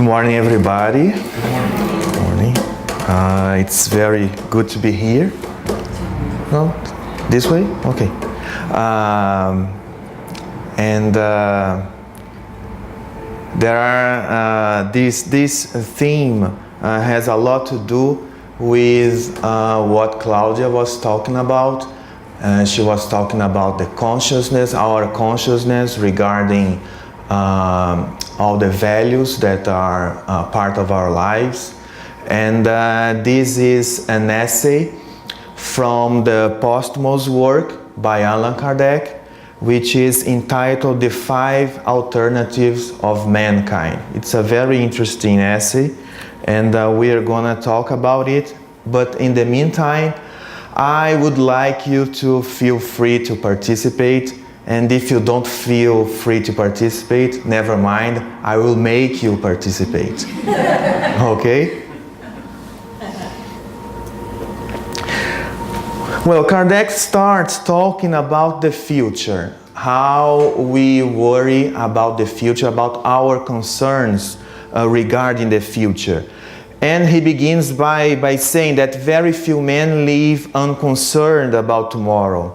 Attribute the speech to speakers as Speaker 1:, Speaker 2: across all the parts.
Speaker 1: morning, everybody. Good morning. It's very good to be here. No? This way? Okay. There are this theme has a lot to do with what Claudia was talking about. She was talking about the consciousness, our consciousness regarding all the values that are part of our lives. And this is an essay from the posthumous work by Allan Kardec, which is entitled The 5 Alternatives of Mankind. It's a very interesting essay, and we are going to talk about it. But in the meantime, I would like you to feel free to participate. And if you don't feel free to participate, never mind, I will make you participate. Okay? Well, Kardec starts talking about the future, how we worry about the future, about our concerns regarding the future. And he begins by saying that very few men live unconcerned about tomorrow.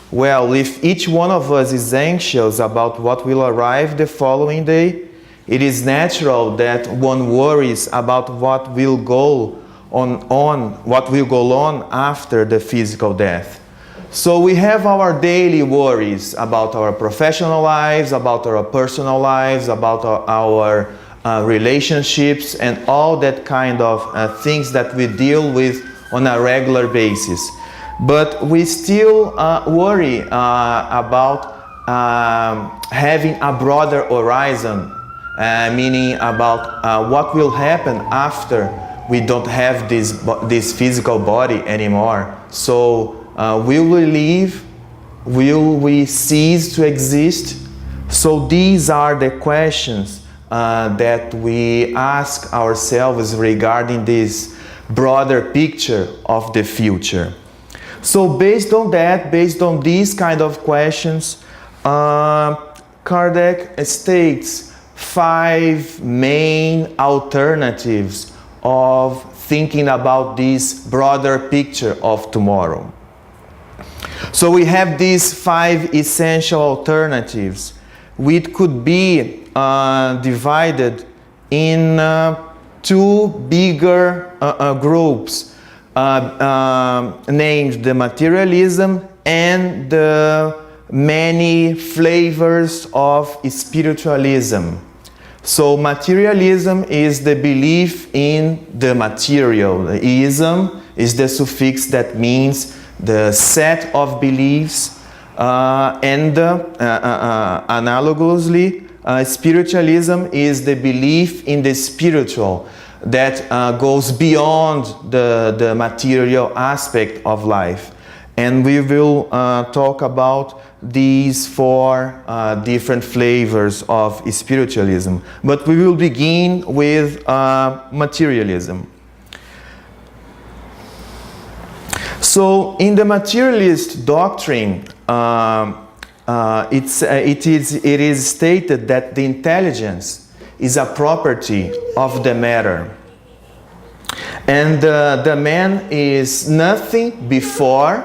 Speaker 1: Well, if each one of us is anxious about what will arrive the following day, it is natural that one worries about what will go on after the physical death. So we have our daily worries about our professional lives, about our personal lives, about our relationships, and all that kind of things that we deal with on a regular basis. But we still worry about having a broader horizon, meaning about what will happen after we don't have this physical body anymore. So will we leave? Will we cease to exist? So these are the questions that we ask ourselves regarding this broader picture of the future. So based on that, based on these kind of questions, Kardec states 5 main alternatives of thinking about this broader picture of tomorrow. So we have these 5 essential alternatives, which could be divided in 2 bigger groups, named the materialism and the many flavors of spiritualism. So materialism is the belief in the material. The ism is the suffix that means the set of beliefs, and analogously, spiritualism is the belief in the spiritual that goes beyond the material aspect of life. And we will talk about these 4 different flavors of spiritualism. But we will begin with materialism. So in the materialist doctrine, it is stated that the intelligence is a property of the matter. And the man is nothing before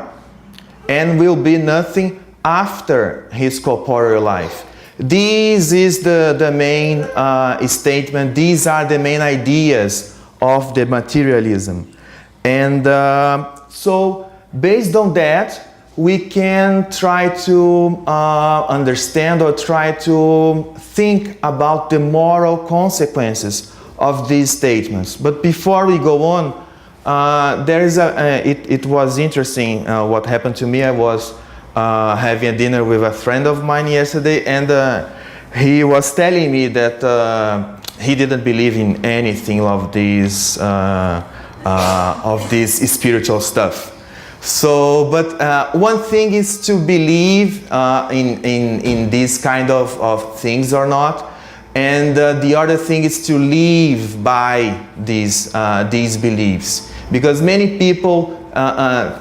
Speaker 1: and will be nothing after his corporeal life. This is the main statement. These are the main ideas of the materialism. And so based on that, we can try to understand or try to think about the moral consequences of these statements. But before we go on, it was interesting what happened to me. I was having a dinner with a friend of mine yesterday, and he was telling me that he didn't believe in anything of this spiritual stuff. So, but one thing is to believe in these kind of things or not, and the other thing is to live by these beliefs. Because many people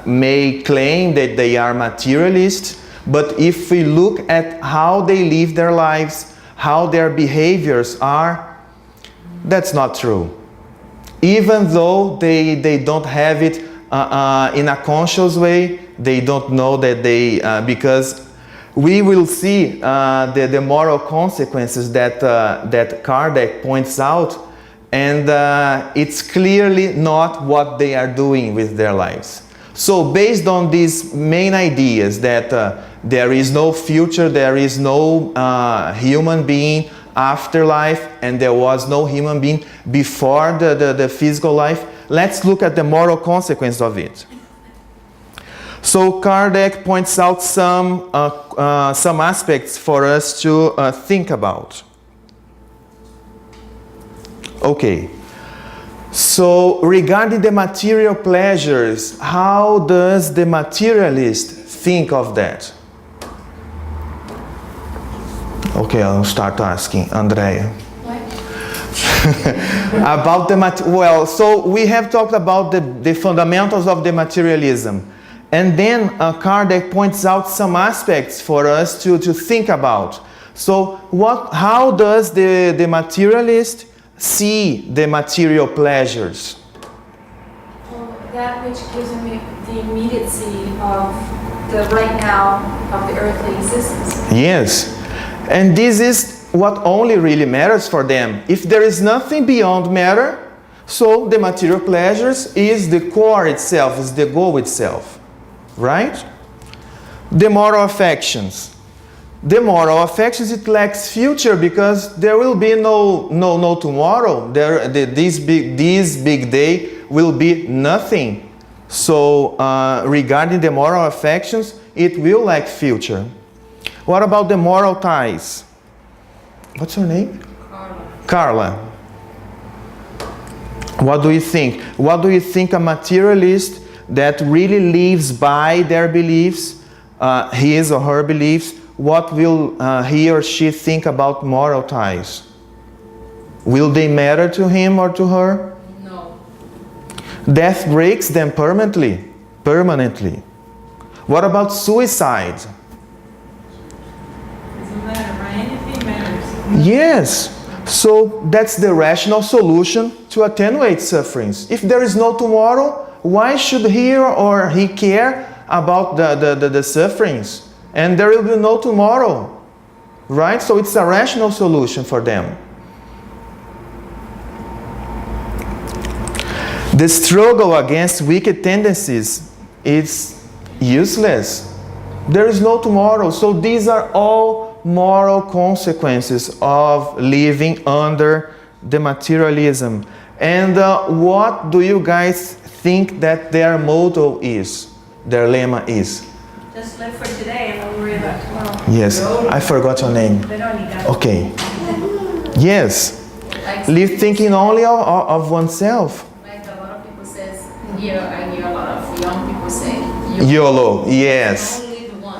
Speaker 1: may claim that they are materialists, but if we look at how they live their lives, how their behaviors are, That's not true. Even though they don't have it in a conscious way, they don't know that they, because we will see the moral consequences that Kardec points out, and it's clearly not what they are doing with their lives. So based on these main ideas that there is no future, there is no human being after life, and there was no human being before the physical life, let's look at the moral consequence of it. So Kardec points out some aspects for us to think about. Okay. So regarding the material pleasures, how does the materialist think of that? Okay, I'll start asking Andrea. About the well, so we have talked about the fundamentals of the materialism, and then Kardec points out some aspects for us to think about. So how does the materialist see the material pleasures?
Speaker 2: Well, that which gives him the immediacy of the right now of the earthly existence.
Speaker 1: Yes, and this is what only really matters for them. If there is nothing beyond matter, so the material pleasures is the core itself, is the goal itself, right? The moral affections. The moral affections, it lacks future because there will be no tomorrow. This big day will be nothing. So regarding the moral affections, it will lack future. What about the moral ties? What's her name? Carla. What do you think? What do you think a materialist that really lives by their beliefs, his or her beliefs, what will he or she think about moral ties? Will they matter to him or to her?
Speaker 2: No.
Speaker 1: Death breaks them permanently. What about suicide?
Speaker 2: Doesn't matter, right? Anything matters.
Speaker 1: Yes. So that's the rational solution to attenuate sufferings. If there is no tomorrow, why should he or he care about the sufferings? And there will be no tomorrow, right? So it's a rational solution for them. The struggle against wicked tendencies is useless. There is no tomorrow. So these are all moral consequences of living under the materialism. And what do you guys think that their motto is, their lemma is?
Speaker 2: Just live for today and don't worry about tomorrow.
Speaker 1: Yes, I forgot your name. Okay. Yes. Live thinking only of oneself.
Speaker 2: Like a lot of people says, I hear a lot of young people say,
Speaker 1: YOLO, yes.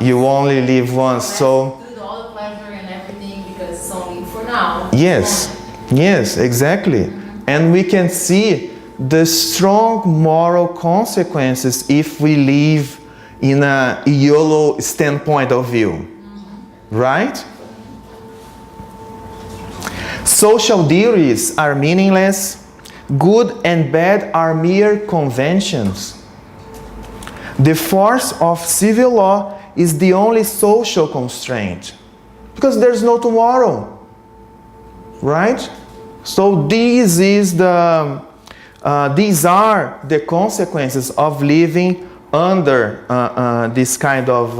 Speaker 1: You only live once, so.
Speaker 2: Do all the pleasure and everything because it's only for now.
Speaker 1: Yes, yes, exactly. And we can see the strong moral consequences if we live in a YOLO standpoint of view, right? Social duties are meaningless. Good and bad are mere conventions. The force of civil law is the only social constraint because there's no tomorrow, right? So these are the consequences of living under this kind of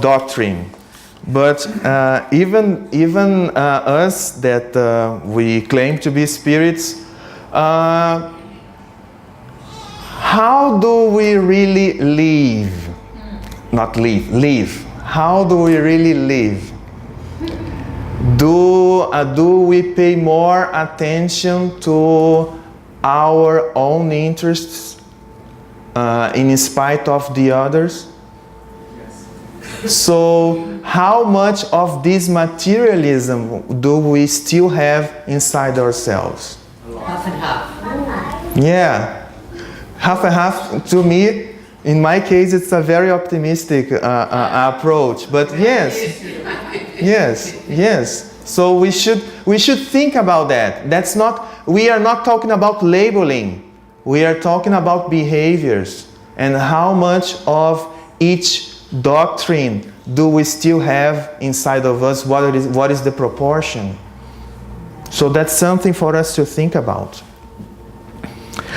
Speaker 1: doctrine. But even us that we claim to be spirits, how do we really live? Not live, live. How do we really live? Do we pay more attention to our own interests in spite of the others? Yes. So how much of this materialism do we still have inside ourselves?
Speaker 3: Half and half.
Speaker 1: Yeah, half and half. To me, in my case, it's a very optimistic approach. But yes, yes, yes. So we should think about that. We are not talking about labeling. We are talking about behaviors and how much of each doctrine do we still have inside of us? What is the proportion? So that's something for us to think about.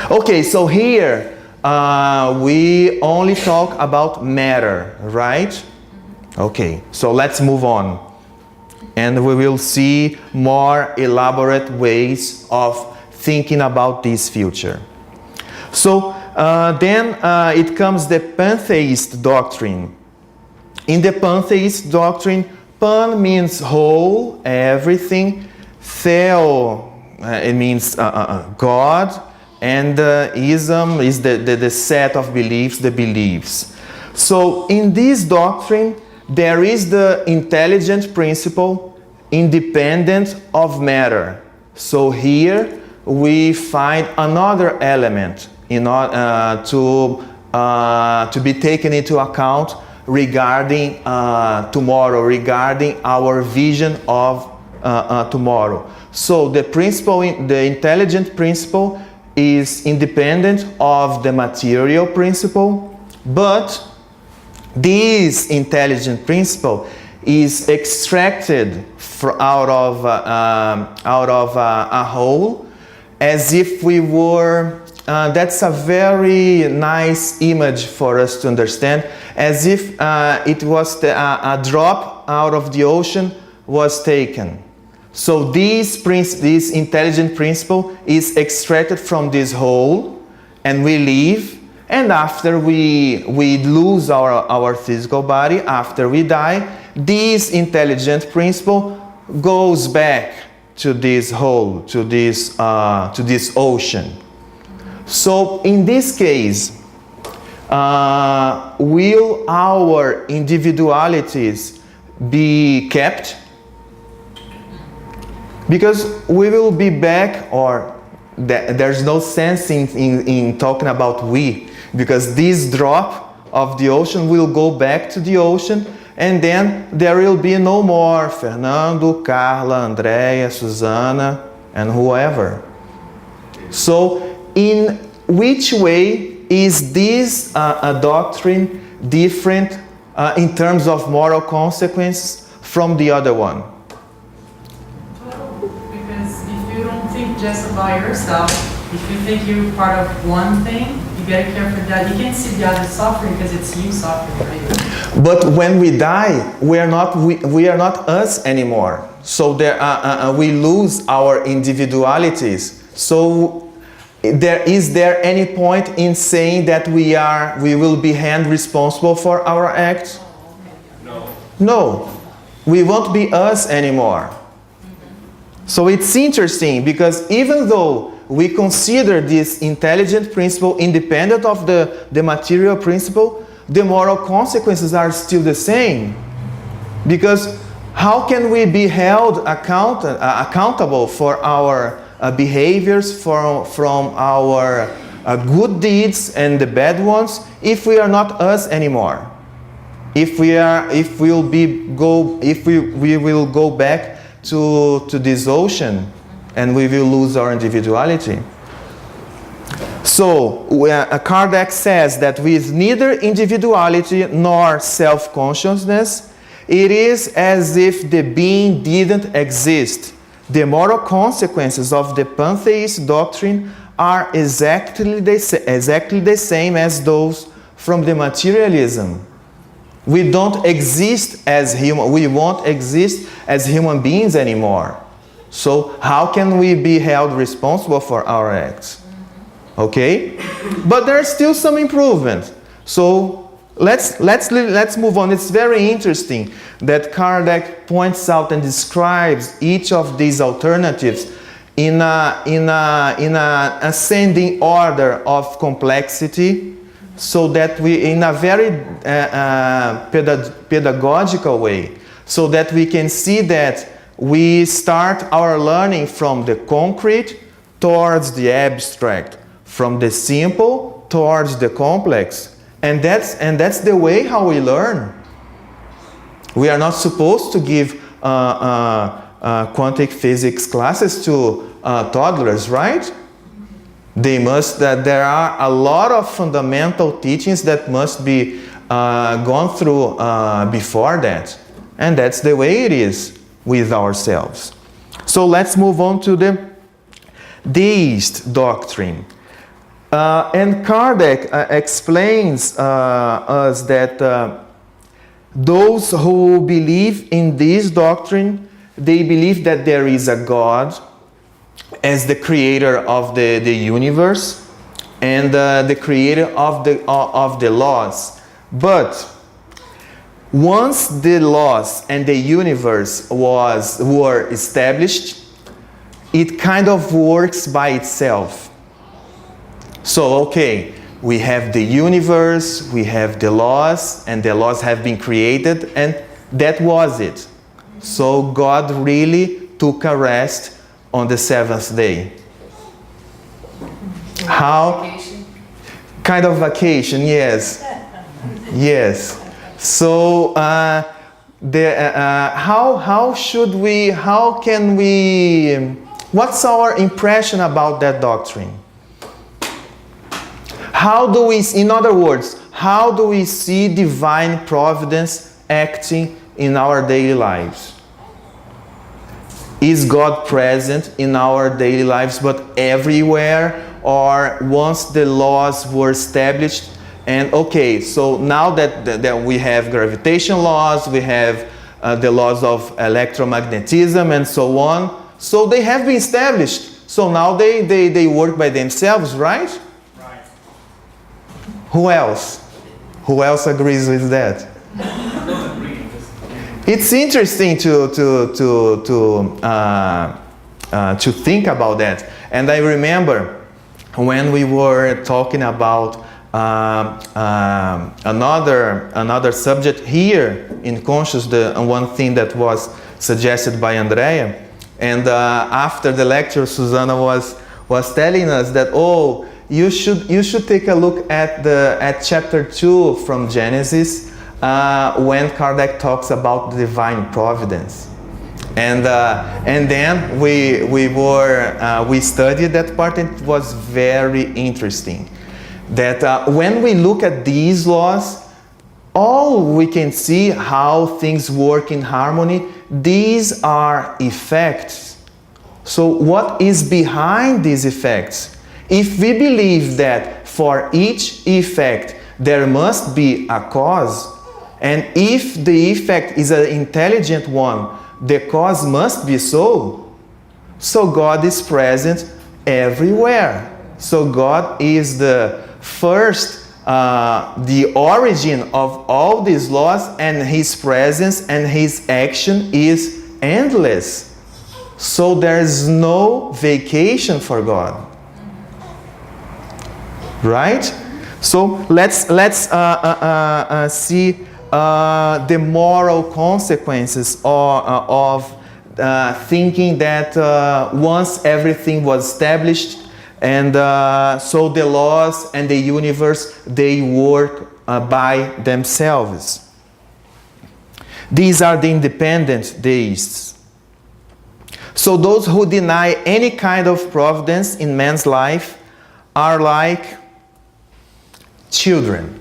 Speaker 1: Okay, so here we only talk about matter, right? Okay, so let's move on. And we will see more elaborate ways of thinking about this future. So then it comes the Pantheist doctrine. In the Pantheist doctrine, Pan means whole, everything. Theo, it means God. And ism is the set of beliefs, the beliefs. So in this doctrine, there is the intelligent principle independent of matter. So here we find another element in order to be taken into account regarding tomorrow, regarding our vision of tomorrow. So the principle, the intelligent principle, is independent of the material principle, but this intelligent principle is extracted out of a whole, as if we were. That's a very nice image for us to understand, as if it was a drop out of the ocean was taken. So this intelligent principle is extracted from this whole, and we leave. And after we lose our physical body, after we die, this intelligent principle goes back to this whole, to this ocean. So in this case, will our individualities be kept? Because we will be back, or there's no sense in talking about we, because this drop of the ocean will go back to the ocean, and then there will be no more Fernando, Carla, Andrea, Susana, and whoever. So in which way is this a doctrine different in terms of moral consequence from the other one?
Speaker 4: Just about yourself. If you think you're part of one thing, you gotta care for that. You can't see the other suffering because it's you suffering, right?
Speaker 1: But when we die, we are not us anymore. So we lose our individualities. So is there any point in saying that we will be held responsible for our acts? No. We won't be us anymore. So it's interesting, because even though we consider this intelligent principle independent of the material principle, the moral consequences are still the same. Because how can we be held accountable for our behaviors, from our good deeds and the bad ones, if we are not us anymore? If we will go back to this ocean, and we will lose our individuality. So Kardec says that with neither individuality nor self-consciousness, it is as if the being didn't exist. The moral consequences of the Pantheist doctrine are exactly the same as those from the materialism. We don't exist as human. We won't exist as human beings anymore. So how can we be held responsible for our acts? Okay, but there's still some improvement. So let's move on. It's very interesting that Kardec points out and describes each of these alternatives in a ascending order of complexity, so that we, in a very pedagogical way, so that we can see that we start our learning from the concrete towards the abstract, from the simple towards the complex, and that's the way how we learn. We are not supposed to give quantum physics classes to toddlers, right? There are a lot of fundamental teachings that must be gone through before that. And that's the way it is with ourselves. So let's move on to the Deist doctrine. And Kardec explains us that those who believe in this doctrine, they believe that there is a God as the creator of the universe and the creator of the laws. But once the laws and the universe were established, it kind of works by itself. So, okay, we have the universe, we have the laws, and the laws have been created, and that was it. So God really took a rest on the seventh day. How?
Speaker 3: Vacation.
Speaker 1: Kind of vacation, yes. Yes. So, how can we, what's our impression about that doctrine? How do we, in other words, how do we see divine providence acting in our daily lives? Is God present in our daily lives, but everywhere? Or once the laws were established, and okay, so now that we have gravitation laws, we have the laws of electromagnetism and so on, so they have been established. So now they work by themselves, right?
Speaker 5: Right.
Speaker 1: Who else? Who else agrees with that? It's interesting to think about that. And I remember when we were talking about another subject here in Conscious, the one thing that was suggested by Andrea, and after the lecture, Susanna was telling us that, oh, you should take a look at chapter 2 from Genesis, when Kardec talks about the divine providence, and then we studied that part, and it was very interesting. That when we look at these laws, all we can see how things work in harmony. These are effects. So what is behind these effects? If we believe that for each effect there must be a cause, and if the effect is an intelligent one, the cause must be so. So God is present everywhere. So God is the first, the origin of all these laws, and His presence and His action is endless. So there is no vacation for God. Right? So let's see the moral consequences of thinking that once everything was established, and so the laws and the universe, they work by themselves. These are the independent deists. So those who deny any kind of providence in man's life are like children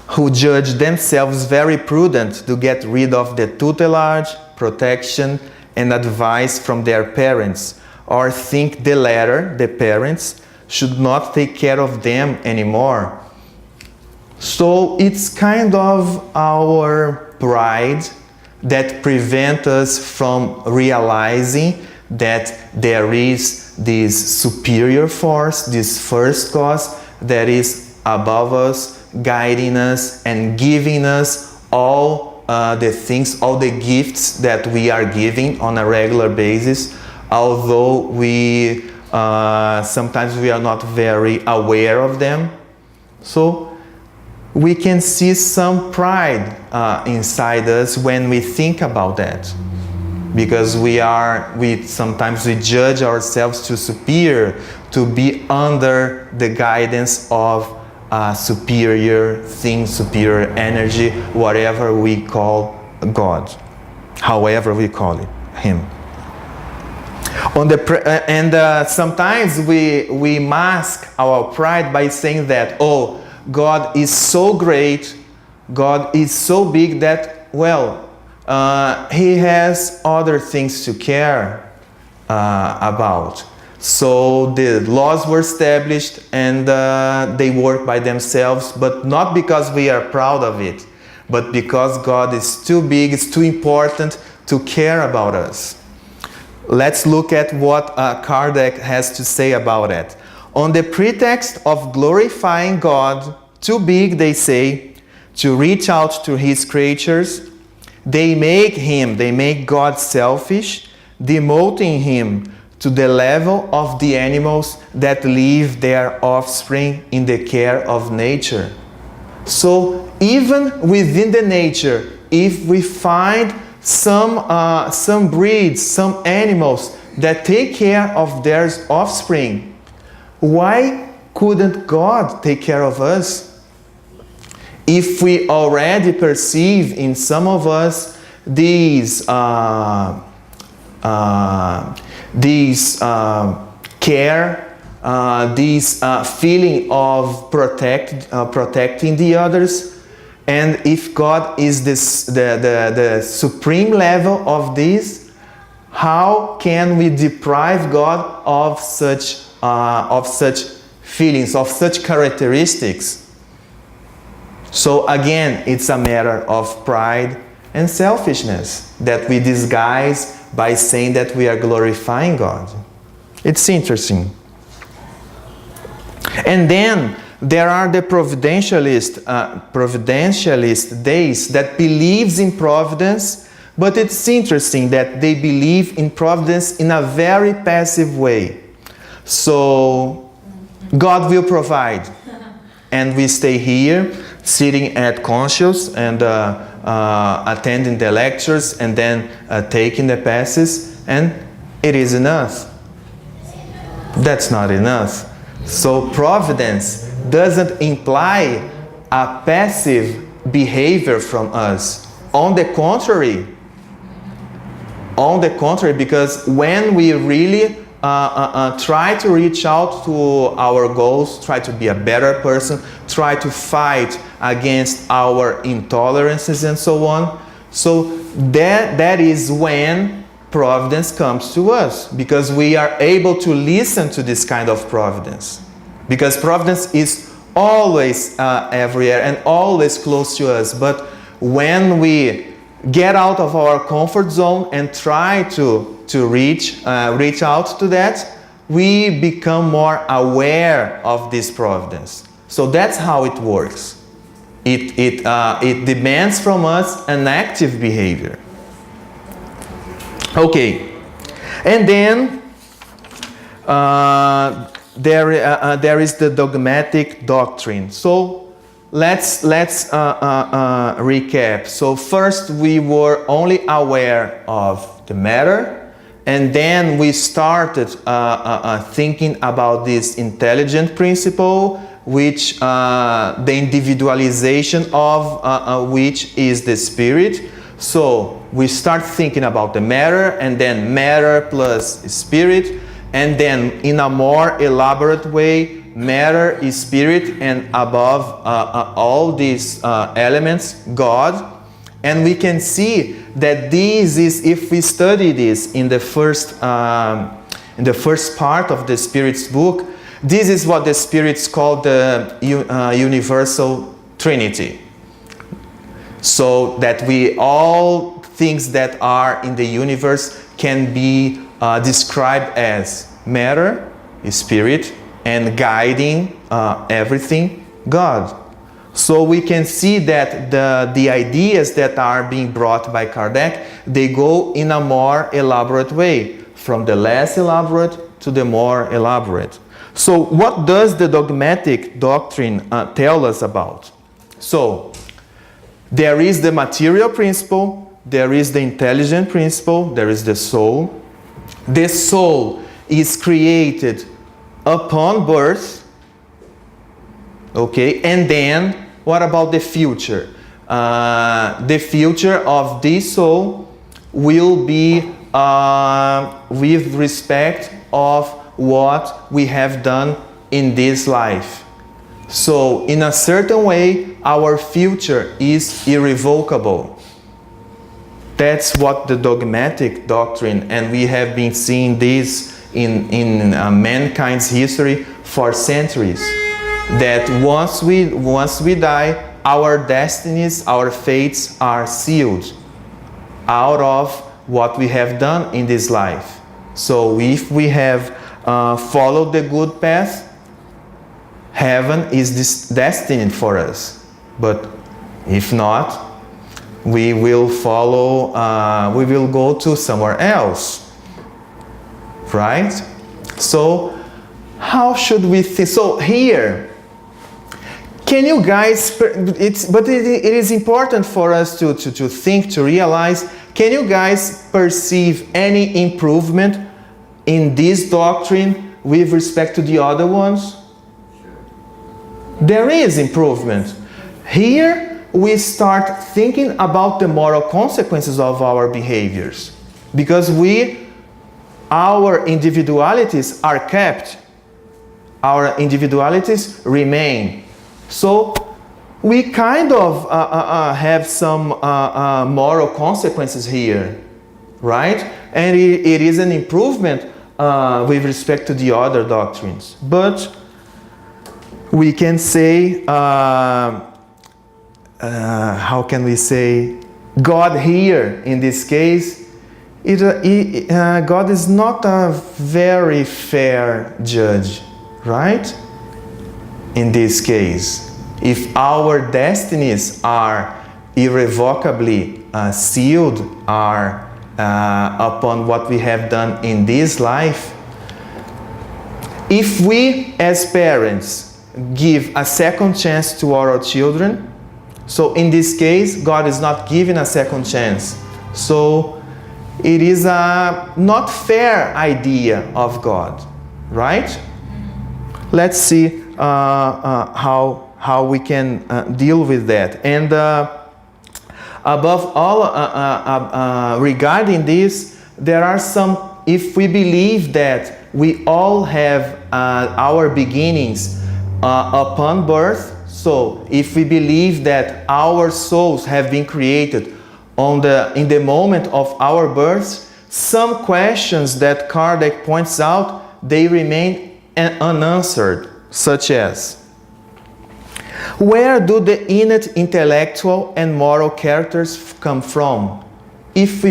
Speaker 1: who judge themselves very prudent to get rid of the tutelage, protection, and advice from their parents, or think the latter, the parents, should not take care of them anymore. So it's kind of our pride that prevents us from realizing that there is this superior force, this first cause that is above us, guiding us and giving us all the things, all the gifts that we are giving on a regular basis, although we sometimes we are not very aware of them. So we can see some pride inside us when we think about that, because sometimes we judge ourselves too superior to be under the guidance of superior thing, superior energy, whatever we call God, however we call it, Him. Sometimes we mask our pride by saying that, oh, God is so great, God is so big that, well, He has other things to care about. So the laws were established and they work by themselves, but not because we are proud of it, but because God is too big, it's too important to care about us. Let's look at what Kardec has to say about it. On the pretext of glorifying God, too big, they say, to reach out to His creatures, they make God selfish, demoting Him to the level of the animals that leave their offspring in the care of nature. So even within the nature, if we find some breeds, some animals that take care of their offspring, why couldn't God take care of us? If we already perceive in some of us these care, this feeling of protecting the others, and if God is the supreme level of this, how can we deprive God of such feelings, of such characteristics? So again, it's a matter of pride and selfishness that we disguise by saying that we are glorifying God. It's interesting. And then there are the providentialist days that believes in providence, but it's interesting that they believe in providence in a very passive way. So God will provide, and we stay here sitting at conscious and attending the lectures and then taking the passes, and it is enough. That's not enough. So providence doesn't imply a passive behavior from us. On the contrary, because when we really try to reach out to our goals, try to be a better person, try to fight against our intolerances and so on, so that is when providence comes to us, because we are able to listen to this kind of providence, because providence is always everywhere and always close to us. But when we get out of our comfort zone and try to reach out to that, we become more aware of this providence. So that's how it works. It demands from us an active behavior. Okay, and then there is the dogmatic doctrine. So let's recap. So first we were only aware of the matter, and then we started thinking about this intelligent principle, which the individualization of which is the spirit. So we start thinking about the matter, and then matter plus spirit, and then in a more elaborate way, matter is spirit, and above all these elements, God. And we can see that this is, if we study this in the first part of the Spirit's book, this is what the Spirits call the universal Trinity. So that all things that are in the universe can be described as matter, spirit, and guiding everything, God. So we can see that the ideas that are being brought by Kardec, they go in a more elaborate way, from the less elaborate to the more elaborate. So what does the dogmatic doctrine tell us about? So there is the material principle, there is the intelligent principle, there is the soul. The soul is created upon birth, okay, and then what about the future? The future of this soul will be with respect of what we have done in this life. So in a certain way, our future is irrevocable. That's what the dogmatic doctrine, and we have been seeing this in mankind's history for centuries. That once we die, our destinies, our fates are sealed out of what we have done in this life. So if we have followed the good path, heaven is destined for us. But if not, we will we will go to somewhere else. Right? So how should we think? So here, can you guys, it is important for us to think, to realize, can you guys perceive any improvement in this doctrine with respect to the other ones? There is improvement. Here we start thinking about the moral consequences of our behaviors, because our individualities are kept, our individualities remain. So we kind of have some moral consequences here, right? And it is an improvement with respect to the other doctrines. But we can say, how can we say, God here, in this case, God is not a very fair judge, right? In this case, if our destinies are irrevocably sealed, are upon what we have done in this life, if we as parents give a second chance to our children, so in this case, God is not giving a second chance. So it is a not fair idea of God, right? Let's see how we can deal with that. And above all, regarding this, there are some, if we believe that we all have our beginnings upon birth, so if we believe that our souls have been created in the moment of our birth, some questions that Kardec points out, they remain unanswered, such as, where do the innate intellectual and moral characters come from? If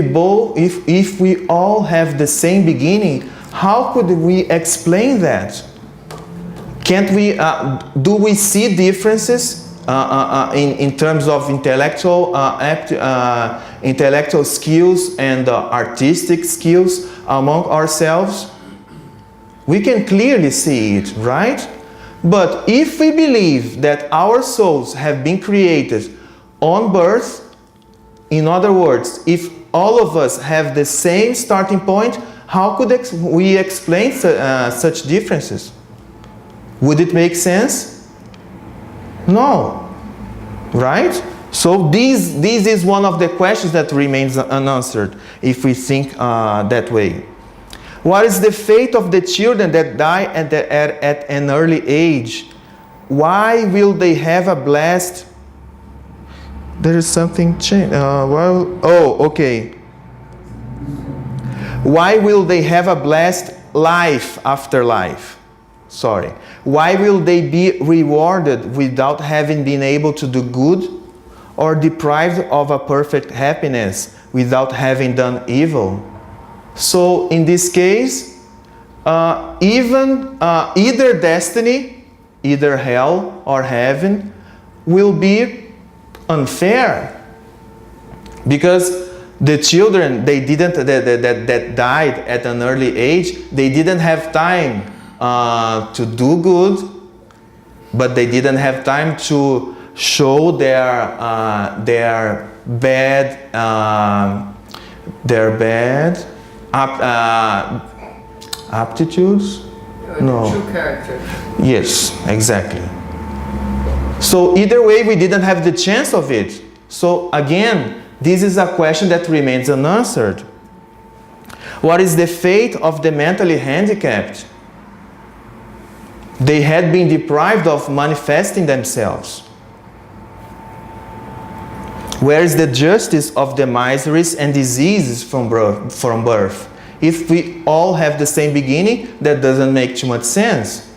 Speaker 1: we all have the same beginning, how could we explain that? Can't we? Do we see differences in terms of intellectual skills and artistic skills among ourselves? We can clearly see it, right? But if we believe that our souls have been created on birth, in other words, if all of us have the same starting point, how could we explain such differences? Would it make sense? No. Right? So this is one of the questions that remains unanswered if we think that way. What is the fate of the children that die at an early age? Why will they have a blessed... There is something changed. Okay. Why will they have a blessed life after life? Sorry. Why will they be rewarded without having been able to do good, or deprived of a perfect happiness without having done evil? So in this case, either destiny, either hell or heaven, will be unfair, because the children that died at an early age, they didn't have time to do good, but they didn't have time to show their bad aptitudes? No.
Speaker 3: True character.
Speaker 1: Yes, exactly. So either way, we didn't have the chance of it. So again, this is a question that remains unanswered. What is the fate of the mentally handicapped? They had been deprived of manifesting themselves. Where is the justice of the miseries and diseases from birth? If we all have the same beginning, that doesn't make too much sense.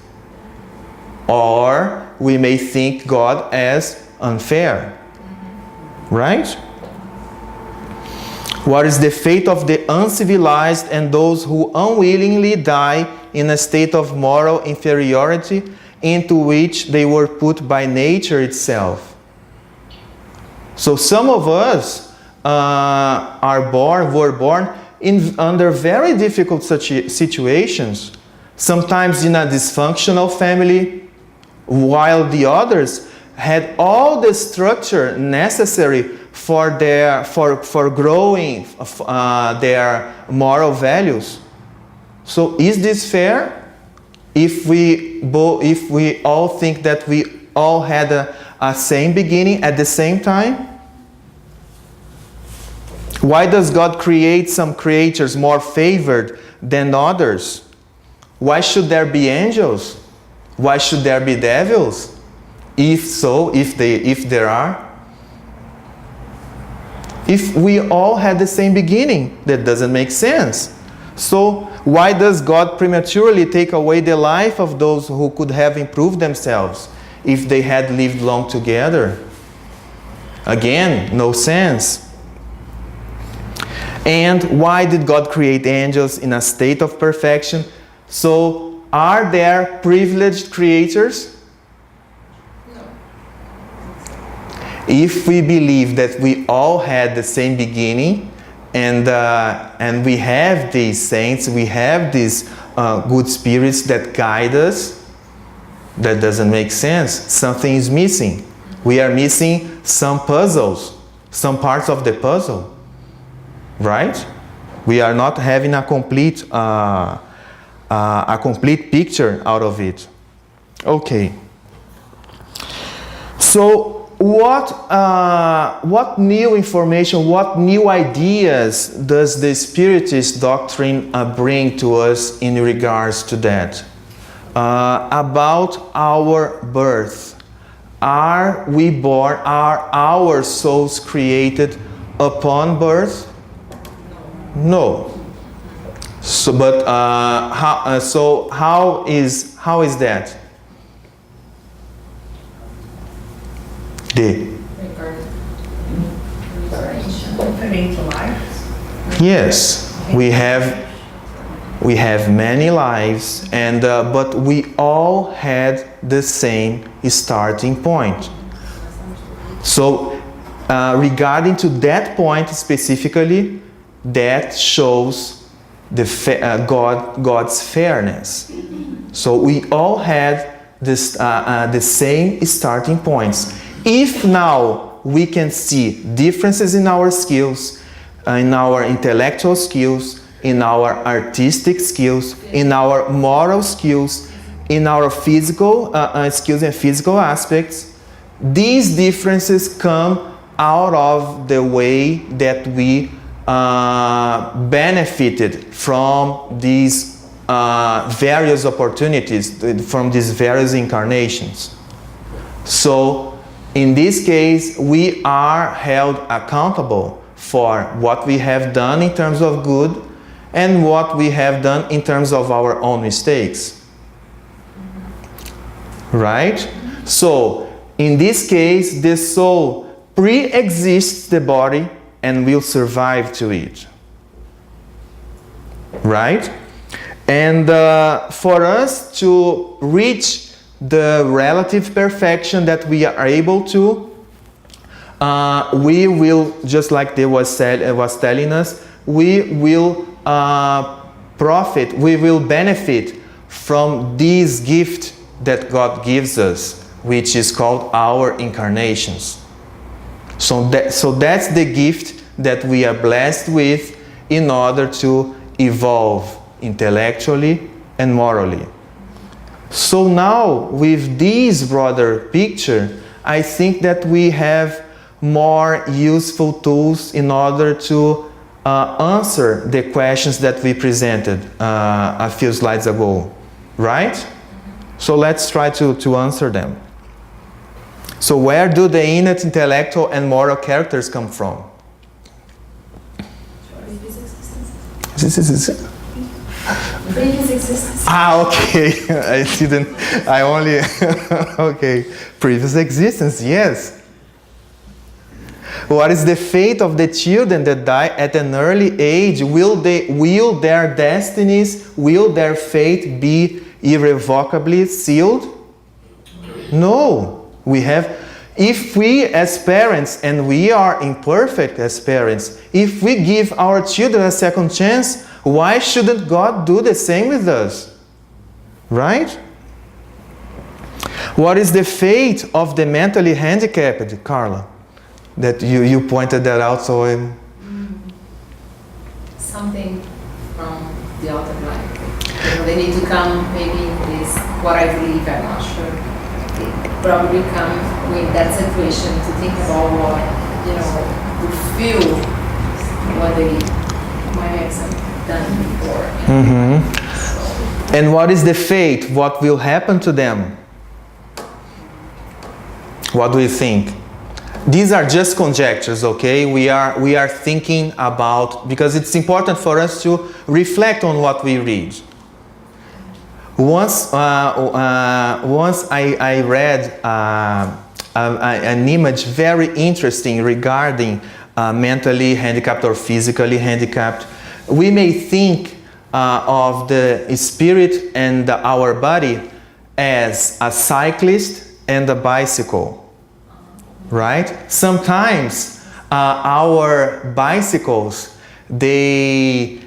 Speaker 1: Or we may think God as unfair. Right? What is the fate of the uncivilized and those who unwillingly die in a state of moral inferiority into which they were put by nature itself? So some of us were born under very difficult situations, sometimes in a dysfunctional family, while the others had all the structure necessary for growing their moral values. So is this fair? If we all think that we all had a same beginning at the same time? Why does God create some creatures more favored than others? Why should there be angels? Why should there be devils? If so, if there are. If we all had the same beginning, that doesn't make sense. So why does God prematurely take away the life of those who could have improved themselves if they had lived long together? Again, no sense. And why did God create angels in a state of perfection? So are there privileged creators?
Speaker 2: No.
Speaker 1: If we believe that we all had the same beginning, and we have these saints, we have these good spirits that guide us, that doesn't make sense. Something is missing. We are missing some puzzles, some parts of the puzzle, right? We are not having a complete picture out of it. Okay. So what new information, what new ideas does the Spiritist doctrine bring to us in regards to that? About our birth. Are we born? Are our souls created upon birth? No. So, but how is that? Yes, we have many lives, and but we all had the same starting point. So, regarding to that point specifically, that shows the God's fairness. So we all had this the same starting points. If now we can see differences in our skills, in our intellectual skills, in our artistic skills, in our moral skills, in our physical skills and physical aspects, these differences come out of the way that we benefited from these various opportunities, from these various incarnations. So, in this case, we are held accountable for what we have done in terms of good and what we have done in terms of our own mistakes. Right? So, in this case, the soul pre-exists the body and will survive to it. Right? And for us to reach the relative perfection that we are able to, we will, just like they was telling us, we will profit, we will benefit from this gift that God gives us, which is called our incarnations. So that's the gift that we are blessed with in order to evolve intellectually and morally. So now, with this broader picture, I think that we have more useful tools in order to answer the questions that we presented a few slides ago, right? So let's try to answer them. So where do the innate intellectual and moral characters come from?
Speaker 2: Previous existence.
Speaker 1: Okay. I only, okay. Previous existence, yes. What is the fate of the children that die at an early age? Will their destinies, will their fate be irrevocably sealed? No. If we as parents, and we are imperfect as parents, if we give our children a second chance, why shouldn't God do the same with us? Right? What is the fate of the mentally handicapped, Carla? That you pointed that out, so
Speaker 3: Something from the outer life. They need to come, maybe is what I believe, I'm not sure. They probably come with that situation to think about what, to feel what they might have done before.
Speaker 1: And what is the fate? What will happen to them? What do you think? These are just conjectures, okay? We are thinking about, because it's important for us to reflect on what we read. Once I read an image very interesting regarding mentally handicapped or physically handicapped. We may think of the spirit and our body as a cyclist and a bicycle. Right? Sometimes our bicycles, they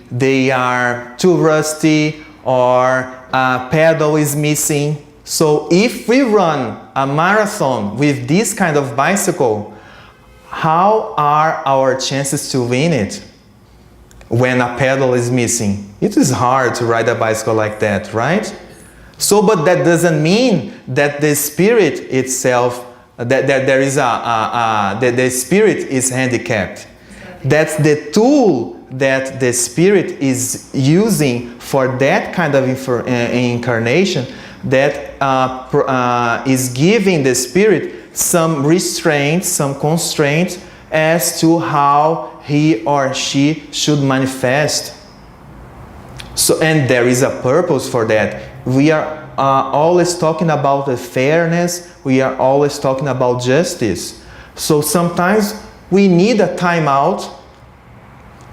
Speaker 1: are too rusty, or a pedal is missing. So if we run a marathon with this kind of bicycle, how are our chances to win it when a pedal is missing? It is hard to ride a bicycle like that, right? So, but that doesn't mean that the spirit itself, that there is that the spirit is handicapped. That's the tool that the spirit is using for that kind of incarnation, that is giving the spirit some restraints, some constraints as to how he or she should manifest. So, and there is a purpose for that. We are always talking about the fairness. We are always talking about justice. So sometimes we need a time out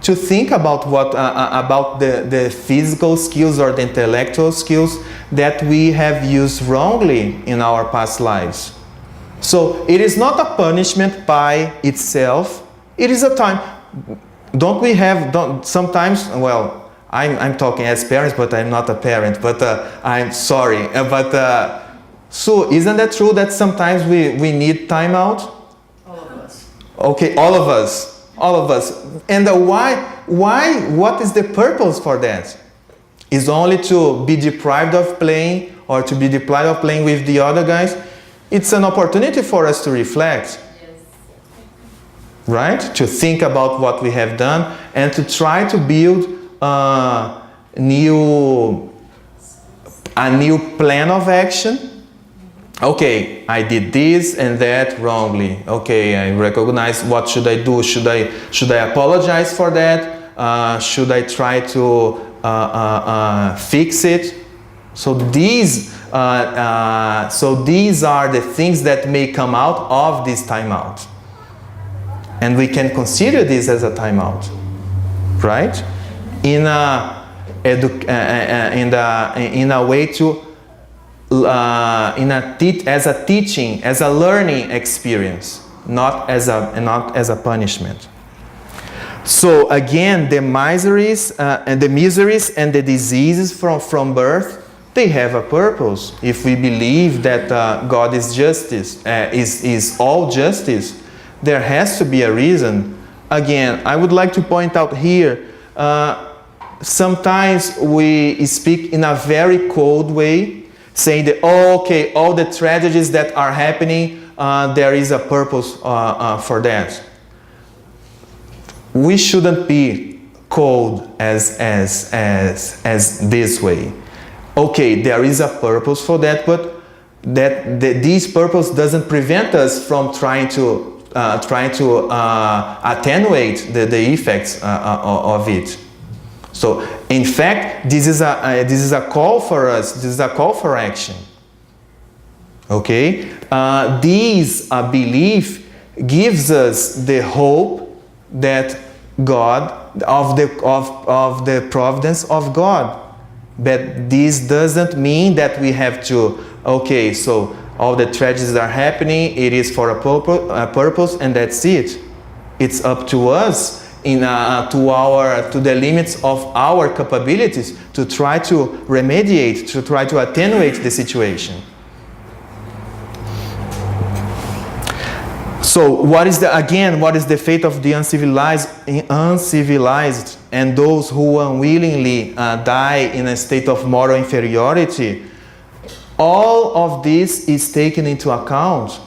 Speaker 1: to think about about the physical skills or the intellectual skills that we have used wrongly in our past lives. So it is not a punishment by itself. It is a time. Sometimes, well, I'm talking as parents, but I'm not a parent, but I'm sorry. So isn't that true that sometimes we need time out?
Speaker 4: All of us.
Speaker 1: Okay, all of us. And why? What is the purpose for that? Is only to be deprived of playing, or to be deprived of playing with the other guys? It's an opportunity for us to reflect.
Speaker 3: Yes.
Speaker 1: Right? To think about what we have done and to try to build a new plan of action. Okay, I did this and that wrongly. Okay, I recognize. What should I do? Should I apologize for that? Should I try to fix it? So these are the things that may come out of this timeout, and we can consider this as a timeout, right? In a way to. As a teaching, as a learning experience, not as a punishment. So again, the miseries and the diseases from birth, they have a purpose. If we believe that God is justice, is all justice, there has to be a reason. Again, I would like to point out here. Sometimes we speak in a very cold way, saying that, okay, all the tragedies that are happening, there is a purpose for that. we shouldn't be cold as this way. Okay, there is a purpose for that, but this purpose doesn't prevent us from trying to attenuate the effects of it. So, in fact, this is a call for us. This is a call for action. Okay, this belief gives us the hope that God of the providence of God. But this doesn't mean that we have to. Okay, so all the tragedies are happening. It is for a purpose, and that's it. It's up to us to the limits of our capabilities to try to remediate, to try to attenuate the situation. So what is the fate of the uncivilized and those who unwillingly die in a state of moral inferiority? All of this is taken into account.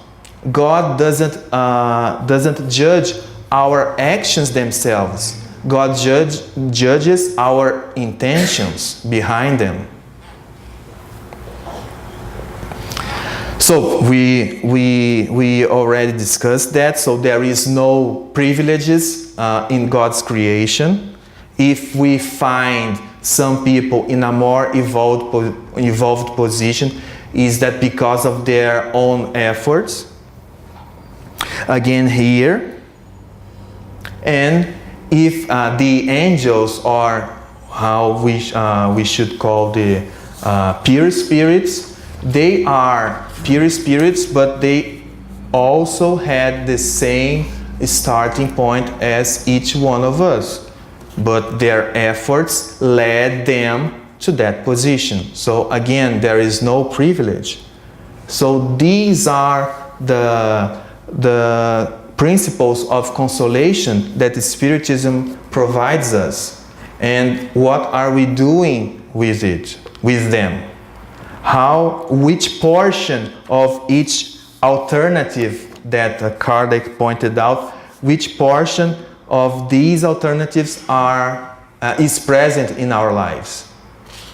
Speaker 1: God doesn't judge our actions themselves. God judges our intentions behind them. So we already discussed that. So there is no privileges in God's creation. If we find some people in a more evolved position, is that because of their own efforts? Again here. And if the angels are how we should call the pure spirits, they are pure spirits, but they also had the same starting point as each one of us. But their efforts led them to that position. So again, there is no privilege. So these are the principles of consolation that the Spiritism provides us. And what are we doing with them? Which portion of each alternative that Kardec pointed out, which portion of these alternatives is present in our lives?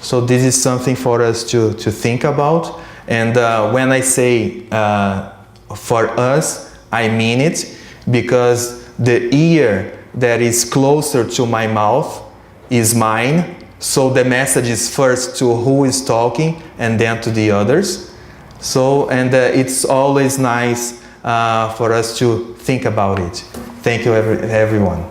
Speaker 1: So this is something for us to think about. And when I say for us, I mean it, because the ear that is closer to my mouth is mine. So the message is first to who is talking and then to the others. So, and it's always nice for us to think about it. Thank you, everyone.